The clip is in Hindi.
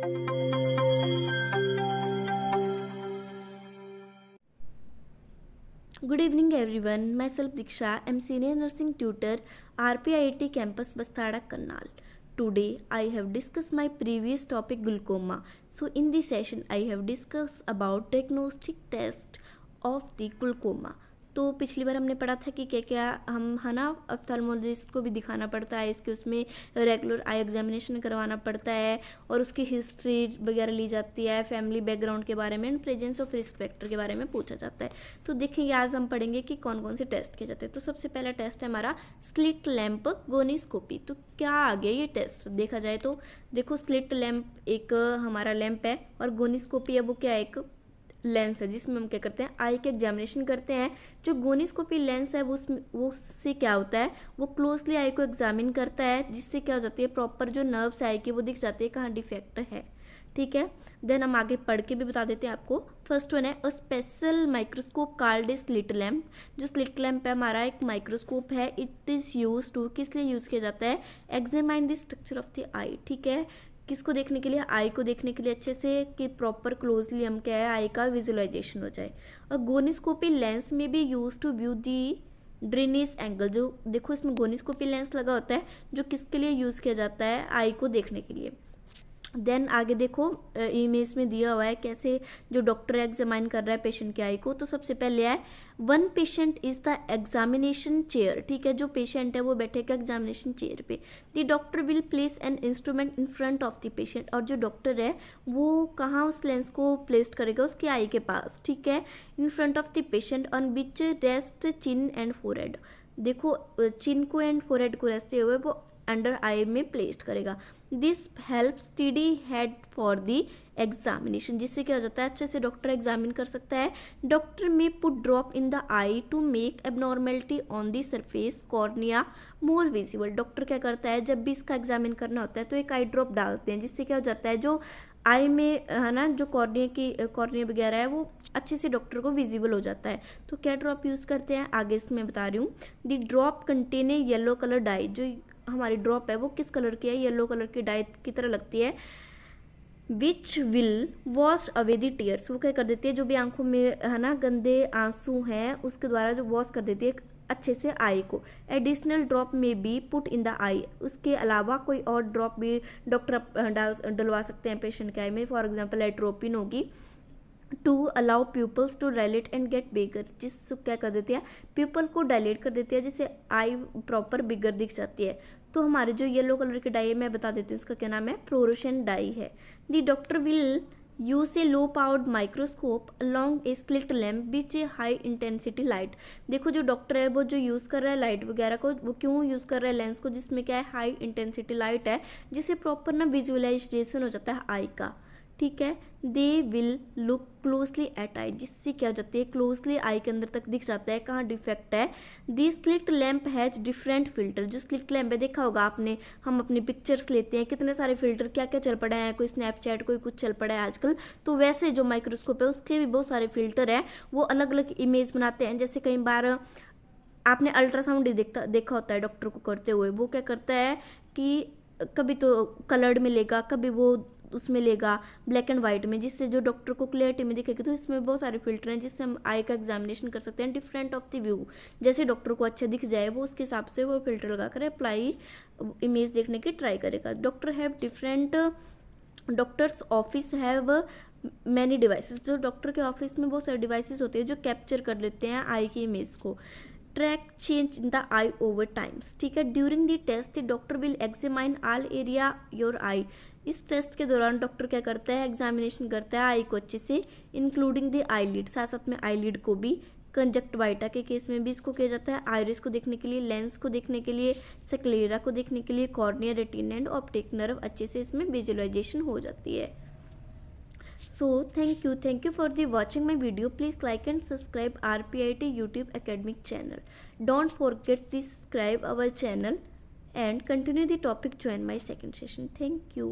Good evening everyone, myself Diksha, I'm senior nursing tutor RPIIT campus Bastada Karnal. Today I have discussed my previous topic glaucoma. So in this session I have discussed about diagnostic test of the glaucoma. तो पिछली बार हमने पढ़ा था कि क्या क्या हम है ना ऑप्थेल्मोलॉजिस्ट को भी दिखाना पड़ता है, इसके उसमें रेगुलर आई एग्जामिनेशन करवाना पड़ता है और उसकी हिस्ट्री वगैरह ली जाती है, फैमिली बैकग्राउंड के बारे में and presence of risk factor के बारे में पूछा जाता है। तो देखेंगे आज हम पढ़ेंगे कि कौन कौन से टेस्ट किए जाते हैं। तो सबसे पहला टेस्ट है हमारा स्लिट लैंप गोनिस्कोपी। तो क्या आ गया ये टेस्ट देखा जाए तो देखो, स्लिट लैंप एक हमारा लैंप है और गोनिस्कोपी है वो क्या है, एक लेंस है जिसमें हम क्या करते हैं आई के एग्जामिनेशन करते हैं। जो गोनिस्कोपी लेंस है वो उससे क्या होता है, वो क्लोजली आई को एग्जामिन करता है, जिससे क्या हो जाती है प्रॉपर जो नर्व्स आई की वो दिख जाती है कहाँ डिफेक्ट है। ठीक है, देन हम आगे पढ़ के भी बता देते हैं आपको। फर्स्ट वन है a special microscope called a slit lamp. जो स्लिट लैंप है हमारा एक माइक्रोस्कोप है, इट इज यूज टू, किस लिए यूज किया जाता है, examine the structure of the eye. ठीक है, किसको देखने के लिए, आई को देखने के लिए अच्छे से कि प्रॉपर क्लोजली हम क्या है आई का विजुअलाइजेशन हो जाए। और गोनिस्कोपी लेंस में भी use to view the drainage angle. जो देखो इसमें गोनिस्कोपी लेंस लगा होता है जो किसके लिए यूज किया जाता है, आई को देखने के लिए। देन आगे देखो इमेज में दिया हुआ है कैसे जो डॉक्टर एग्जामिन कर रहा है पेशेंट की आई को। तो सबसे पहले है one patient is the examination chair. ठीक है, जो पेशेंट है वो बैठेगा एग्जामिनेशन चेयर पे। The doctor will place an instrument in front of the patient. और जो डॉक्टर है वो कहाँ उस लेंस को प्लेस्ड करेगा, उसके आई के पास। ठीक है, in front of the patient on which rest chin and forehead. देखो चिन को एंड फोरहेड को रेस्टे हुए वो अंडर आई में प्लेस्ड करेगा। This help study head for the examination, जिससे क्या हो जाता है अच्छे से डॉक्टर एग्जामिन कर सकता है। Doctor may put drop in the eye to make abnormality on the surface cornea more visible. Doctor क्या करता है जब भी इसका एग्जामिन करना होता है तो एक आई ड्रॉप डालते हैं, जिससे क्या हो जाता है जो आई में है ना जो कॉर्निया वगैरह है वो अच्छे से डॉक्टर को विजिबल हो जाता है। तो क्या ड्रॉप यूज़ करते हैं आगे इसमें बता रही हूँ। The drop contain a yellow colour dye. जो हमारी ड्रॉप है वो किस कलर की है, येलो कलर की डाई की तरह लगती है। Which will wash away the tears. वो क्या कर देती है जो भी आंखों में है ना गंदे आंसू हैं उसके द्वारा जो वॉश कर देती है अच्छे से आई को। एडिशनल ड्रॉप में बी पुट इन द आई। उसके अलावा कोई और ड्रॉप भी डॉक्टर डलवा सकते हैं पेशेंट के आई में। फॉर एग्जाम्पल एट्रोपिन होगी to allow pupils to dilate and get bigger. जिससे क्या कर देती है प्यूपल को डायलेट कर देती है जिससे आई प्रॉपर बिगर दिख जाती है। तो हमारे जो येलो कलर की डाई है मैं बता देती हूँ उसका क्या नाम है, फ्लोरोसेंट डाई है। The doctor will use A low powered microscope along A slit lamp which A high intensity light. देखो जो डॉक्टर है वो जो यूज़ कर रहा है लाइट वगैरह को, वो क्यों यूज़ कर रहा है लेंस को, जिसमें क्या है हाई इंटेंसिटी लाइट है, जिससे प्रॉपर ना विजुअलाइजेशन हो जाता है आई का। ठीक है, they will look closely at eye, जिससे क्या हो जाती है क्लोजली आई के अंदर तक दिख जाता है कहाँ डिफेक्ट है। The slit lamp has different filter. जो स्लिट लैम्प है देखा होगा आपने, हम अपनी पिक्चर्स लेते हैं कितने सारे फिल्टर क्या क्या चल पड़े हैं, कोई स्नैपचैट कोई कुछ चल पड़ा है आजकल। तो वैसे जो माइक्रोस्कोप है उसके भी बहुत सारे फिल्टर हैं, वो अलग अलग इमेज बनाते हैं। जैसे कई बार आपने अल्ट्रासाउंड देखा होता है डॉक्टर को करते हुए, वो क्या करता है कि कभी तो कलर्ड में लेगा कभी वो उसमें लेगा ब्लैक एंड व्हाइट में, जिससे जो डॉक्टर को क्लियरिटी में दिखेगी। तो इसमें बहुत सारे फिल्टर हैं जिससे हम आई का एग्जामिनेशन कर सकते हैं डिफरेंट ऑफ द व्यू। जैसे डॉक्टर को अच्छा दिख जाए वो उसके हिसाब से वो फिल्टर लगाकर अप्लाई इमेज देखने की ट्राई करेगा। Doctor have different doctors office have many devices. जो डॉक्टर के ऑफिस में बहुत सारे डिवाइसेस होते हैं जो कैप्चर कर लेते हैं आई की इमेज को। Track change in the eye over times. ठीक है, during the test the doctor will examine all area your eye. इस टेस्ट के दौरान डॉक्टर क्या करता है एग्जामिनेशन करता है आई को अच्छे से, इंक्लूडिंग द आईलिड, साथ साथ में आईलिड को भी। कंजक्टिवाइटा के केस में भी इसको किया जाता है, आइरिस को देखने के लिए, लेंस को देखने के लिए, स्क्लेरा को देखने के लिए, cornea, retina and optic nerve अच्छे से इसमें विजुअलाइजेशन हो जाती है। So thank you for the watching my video. Please like and subscribe RPIT YouTube academic channel. Don't forget to subscribe our channel and continue the topic, join my second session. Thank you.